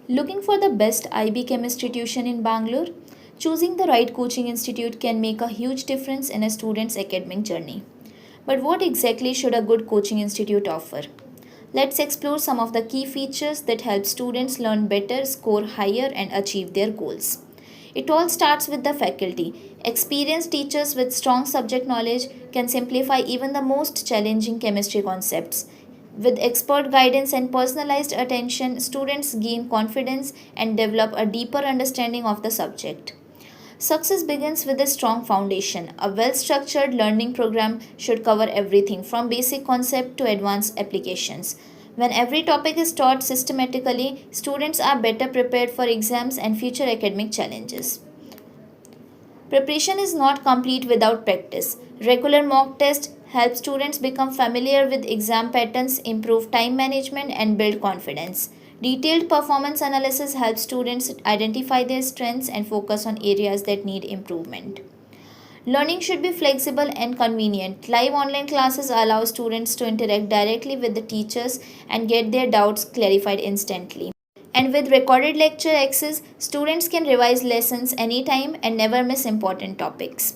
Looking for the best IB chemistry tuition in Bangalore? Choosing the right coaching institute can make a huge difference in a student's academic journey. But what exactly should a good coaching institute offer? Let's explore some of the key features that help students learn better, score higher, and achieve their goals. It all starts with the faculty. Experienced teachers with strong subject knowledge can simplify even the most challenging chemistry concepts. With expert guidance and personalized attention, students gain confidence and develop a deeper understanding of the subject. Success begins with a strong foundation. A well structured learning program should cover everything from basic concept to advanced applications. When every topic is taught systematically, students are better prepared for exams and future academic challenges. Preparation is not complete without practice. Regular mock tests help students become familiar with exam patterns, improve time management, and build confidence. Detailed performance analysis helps students identify their strengths and focus on areas that need improvement. Learning should be flexible and convenient. Live online classes allow students to interact directly with the teachers and get their doubts clarified instantly. And with recorded lecture access, students can revise lessons anytime and never miss important topics.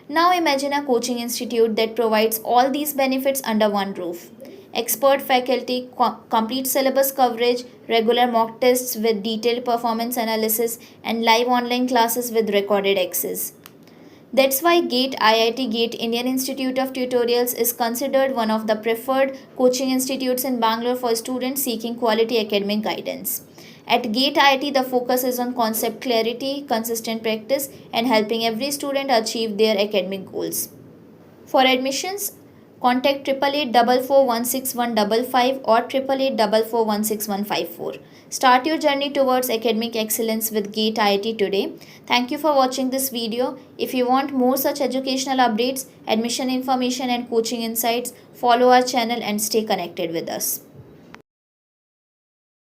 Now imagine a coaching institute that provides all these benefits under one roof. Expert faculty, complete syllabus coverage, regular mock tests with detailed performance analysis, and live online classes with recorded access. That's why GATE IIT GATE Indian Institute of Tutorials is considered one of the preferred coaching institutes in Bangalore for students seeking quality academic guidance. At GATE IIT, the focus is on concept clarity, consistent practice, and helping every student achieve their academic goals. For admissions, contact 8884416155 or 8884416154. Start your journey towards academic excellence with GATE IIT today. Thank you for watching this video. If you want more such educational updates, admission information and coaching insights, follow our channel and stay connected with us.